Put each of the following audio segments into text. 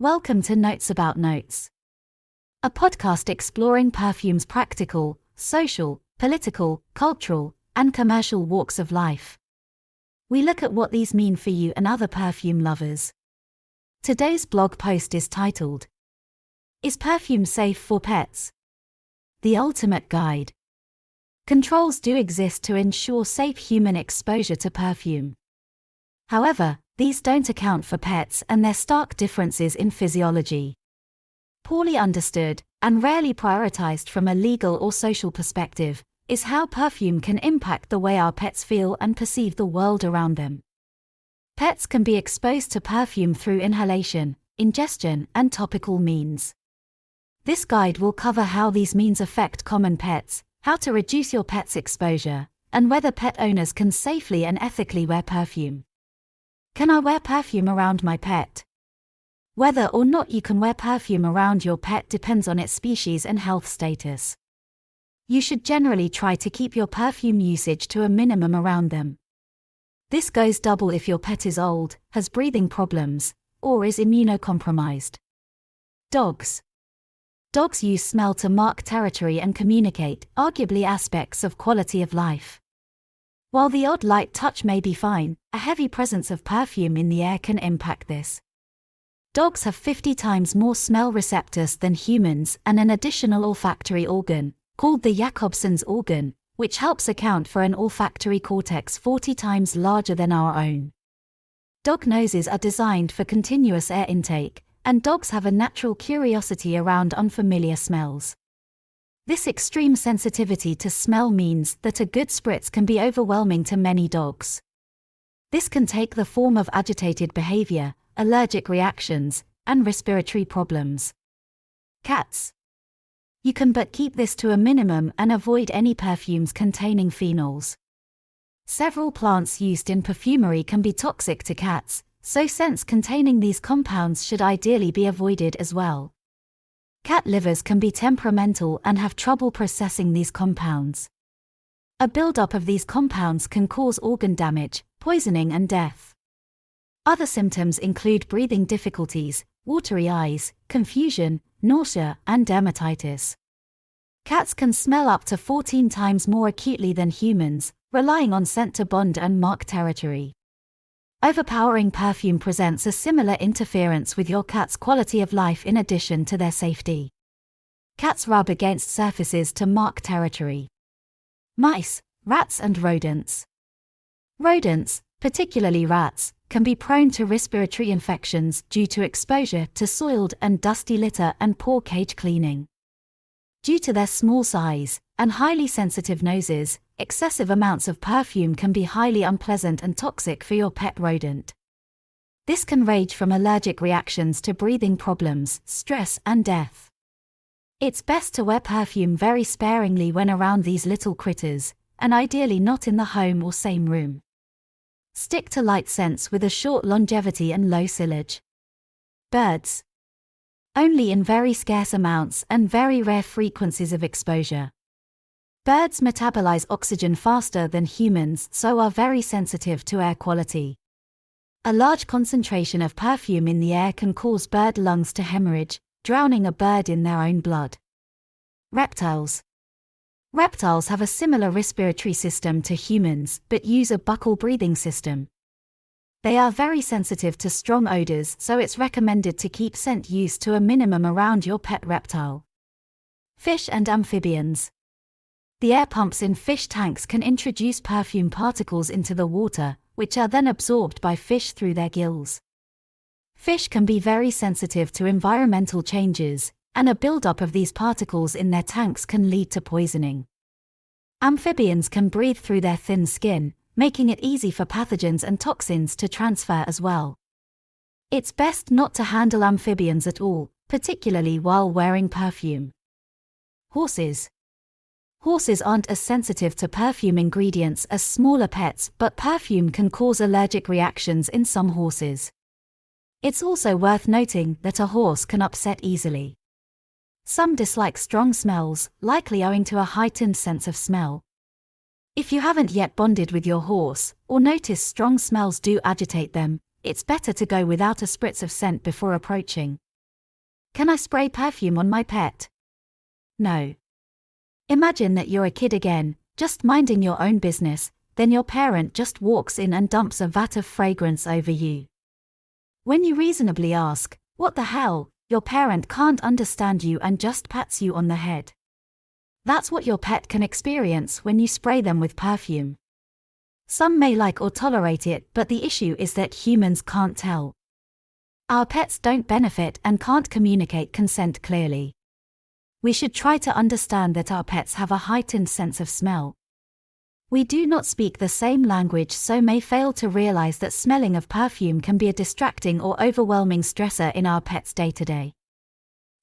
Welcome to Notes About Notes, a podcast exploring perfume's practical, social, political, cultural, and commercial walks of life. We look at what these mean for you and other perfume lovers. Today's blog post is titled, "Is Perfume Safe for Pets? The Ultimate Guide." Controls do exist to ensure safe human exposure to perfume. However, these don't account for pets and their stark differences in physiology. Poorly understood, and rarely prioritized from a legal or social perspective, is how perfume can impact the way our pets feel and perceive the world around them. Pets can be exposed to perfume through inhalation, ingestion, and topical means. This guide will cover how these means affect common pets, how to reduce your pet's exposure, and whether pet owners can safely and ethically wear perfume. Can I wear perfume around my pet? Whether or not you can wear perfume around your pet depends on its species and health status. You should generally try to keep your perfume usage to a minimum around them. This goes double if your pet is old, has breathing problems, or is immunocompromised. Dogs. Dogs use smell to mark territory and communicate, arguably aspects of quality of life. While the odd light touch may be fine, a heavy presence of perfume in the air can impact this. Dogs have 50 times more smell receptors than humans and an additional olfactory organ, called the Jacobson's organ, which helps account for an olfactory cortex 40 times larger than our own. Dog noses are designed for continuous air intake, and dogs have a natural curiosity around unfamiliar smells. This extreme sensitivity to smell means that a good spritz can be overwhelming to many dogs. This can take the form of agitated behavior, allergic reactions, and respiratory problems. Cats. You can but keep this to a minimum and avoid any perfumes containing phenols. Several plants used in perfumery can be toxic to cats, so scents containing these compounds should ideally be avoided as well. Cat livers can be temperamental and have trouble processing these compounds. A buildup of these compounds can cause organ damage, poisoning, and death. Other symptoms include breathing difficulties, watery eyes, confusion, nausea, and dermatitis. Cats can smell up to 14 times more acutely than humans, relying on scent to bond and mark territory. Overpowering perfume presents a similar interference with your cat's quality of life in addition to their safety. Cats rub against surfaces to mark territory. Mice, rats, and rodents. Rodents, particularly rats, can be prone to respiratory infections due to exposure to soiled and dusty litter and poor cage cleaning. Due to their small size and highly sensitive noses, excessive amounts of perfume can be highly unpleasant and toxic for your pet rodent. This can range from allergic reactions to breathing problems, stress, and death. It's best to wear perfume very sparingly when around these little critters, and ideally not in the home or same room. Stick to light scents with a short longevity and low sillage. Birds. Only in very scarce amounts and very rare frequencies of exposure. Birds metabolize oxygen faster than humans, so are very sensitive to air quality. A large concentration of perfume in the air can cause bird lungs to hemorrhage, drowning a bird in their own blood. Reptiles. Reptiles have a similar respiratory system to humans but use a buccal breathing system. They are very sensitive to strong odors, so it's recommended to keep scent use to a minimum around your pet reptile. Fish and amphibians. The air pumps in fish tanks can introduce perfume particles into the water, which are then absorbed by fish through their gills. Fish can be very sensitive to environmental changes, and a buildup of these particles in their tanks can lead to poisoning. Amphibians can breathe through their thin skin, making it easy for pathogens and toxins to transfer as well. It's best not to handle amphibians at all, particularly while wearing perfume. Horses. Horses aren't as sensitive to perfume ingredients as smaller pets, but perfume can cause allergic reactions in some horses. It's also worth noting that a horse can upset easily. Some dislike strong smells, likely owing to a heightened sense of smell. If you haven't yet bonded with your horse, or notice strong smells do agitate them, it's better to go without a spritz of scent before approaching. Can I spray perfume on my pet? No. Imagine that you're a kid again, just minding your own business, then your parent just walks in and dumps a vat of fragrance over you. When you reasonably ask, "What the hell?" your parent can't understand you and just pats you on the head. That's what your pet can experience when you spray them with perfume. Some may like or tolerate it, but the issue is that humans can't tell. Our pets don't benefit and can't communicate consent clearly. We should try to understand that our pets have a heightened sense of smell. We do not speak the same language, so may fail to realize that smelling of perfume can be a distracting or overwhelming stressor in our pets' day-to-day.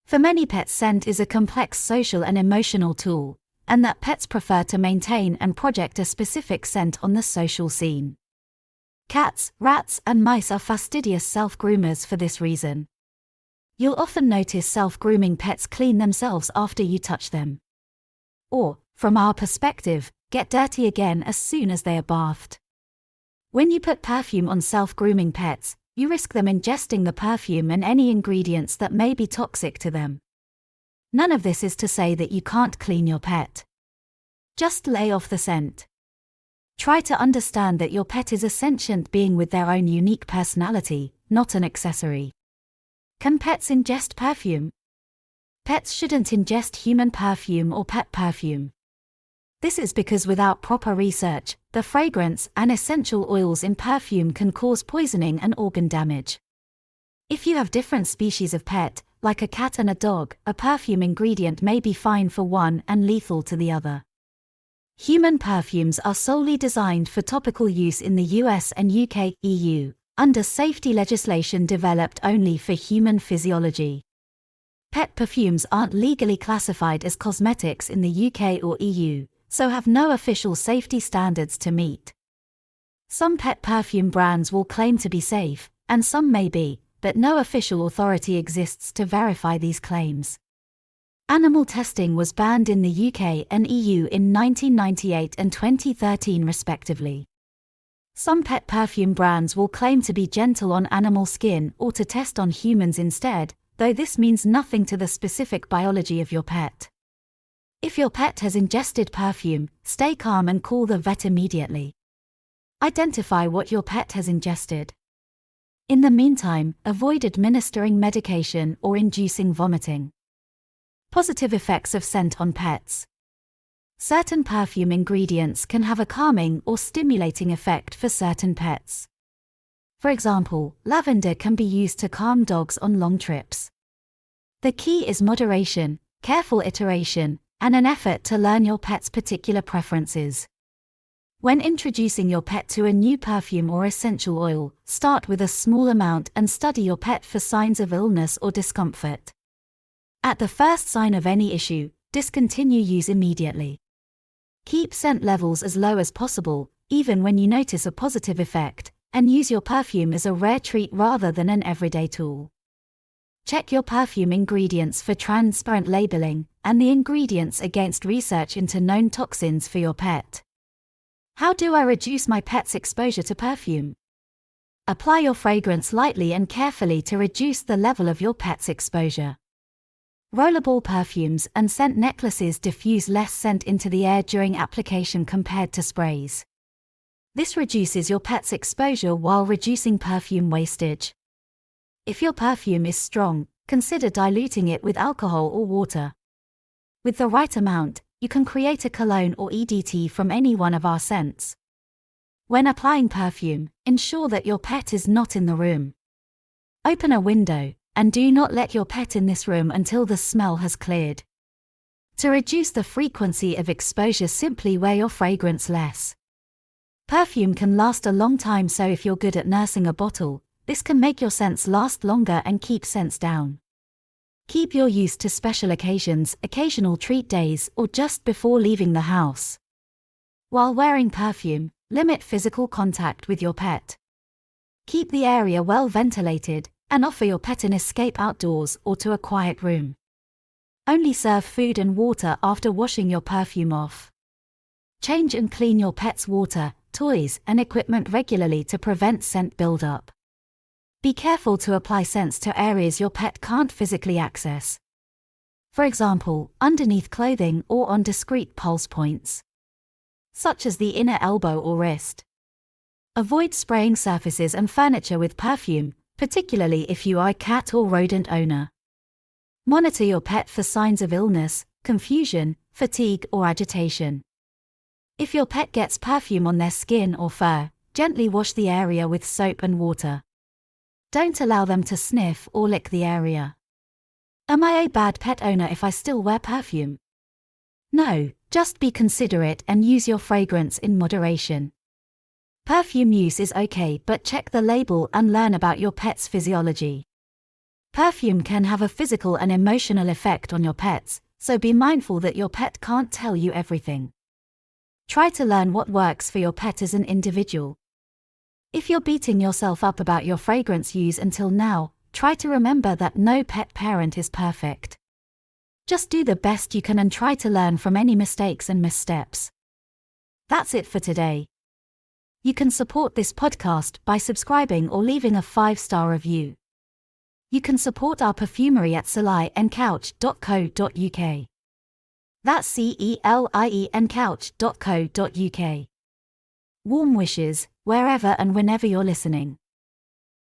For many pets, scent is a complex social and emotional tool, and that pets prefer to maintain and project a specific scent on the social scene. Cats, rats, and mice are fastidious self-groomers for this reason. You'll often notice self-grooming pets clean themselves after you touch them. Or, from our perspective, get dirty again as soon as they are bathed. When you put perfume on self-grooming pets, you risk them ingesting the perfume and any ingredients that may be toxic to them. None of this is to say that you can't clean your pet. Just lay off the scent. Try to understand that your pet is a sentient being with their own unique personality, not an accessory. Can pets ingest perfume? Pets shouldn't ingest human perfume or pet perfume. This is because without proper research, the fragrance and essential oils in perfume can cause poisoning and organ damage. If you have different species of pet, like a cat and a dog, a perfume ingredient may be fine for one and lethal to the other. Human perfumes are solely designed for topical use in the US and UK, EU, under safety legislation developed only for human physiology. Pet perfumes aren't legally classified as cosmetics in the UK or EU, so have no official safety standards to meet. Some pet perfume brands will claim to be safe, and some may be, but no official authority exists to verify these claims. Animal testing was banned in the UK and EU in 1998 and 2013 respectively. Some pet perfume brands will claim to be gentle on animal skin or to test on humans instead, though this means nothing to the specific biology of your pet. If your pet has ingested perfume, stay calm and call the vet immediately. Identify what your pet has ingested. In the meantime, avoid administering medication or inducing vomiting. Positive effects of scent on pets. Certain perfume ingredients can have a calming or stimulating effect for certain pets. For example, lavender can be used to calm dogs on long trips. The key is moderation, careful iteration, and an effort to learn your pet's particular preferences. When introducing your pet to a new perfume or essential oil, start with a small amount and study your pet for signs of illness or discomfort. At the first sign of any issue, discontinue use immediately. Keep scent levels as low as possible, even when you notice a positive effect, and use your perfume as a rare treat rather than an everyday tool. Check your perfume ingredients for transparent labeling, and the ingredients against research into known toxins for your pet. How do I reduce my pet's exposure to perfume? Apply your fragrance lightly and carefully to reduce the level of your pet's exposure. Rollerball perfumes and scent necklaces diffuse less scent into the air during application compared to sprays. This reduces your pet's exposure while reducing perfume wastage. If your perfume is strong, consider diluting it with alcohol or water. With the right amount, you can create a cologne or EDT from any one of our scents. When applying perfume, ensure that your pet is not in the room. Open a window, and do not let your pet in this room until the smell has cleared. To reduce the frequency of exposure, simply wear your fragrance less. Perfume can last a long time, so if you're good at nursing a bottle, this can make your scents last longer and keep scents down. Keep your use to special occasions, occasional treat days, or just before leaving the house. While wearing perfume, limit physical contact with your pet. Keep the area well ventilated, and offer your pet an escape outdoors or to a quiet room. Only serve food and water after washing your perfume off. Change and clean your pet's water, toys, and equipment regularly to prevent scent buildup. Be careful to apply scents to areas your pet can't physically access. For example, underneath clothing or on discrete pulse points, such as the inner elbow or wrist. Avoid spraying surfaces and furniture with perfume, particularly if you are a cat or rodent owner. Monitor your pet for signs of illness, confusion, fatigue, or agitation. If your pet gets perfume on their skin or fur, gently wash the area with soap and water. Don't allow them to sniff or lick the area. Am I a bad pet owner if I still wear perfume? No, just be considerate and use your fragrance in moderation. Perfume use is okay, but check the label and learn about your pet's physiology. Perfume can have a physical and emotional effect on your pets, so be mindful that your pet can't tell you everything. Try to learn what works for your pet as an individual. If you're beating yourself up about your fragrance use until now, try to remember that no pet parent is perfect. Just do the best you can and try to learn from any mistakes and missteps. That's it for today. You can support this podcast by subscribing or leaving a 5-star review. You can support our perfumery at celiandcouch.co.uk. That's CELIEandcouch.co.uk. Warm wishes, wherever and whenever you're listening.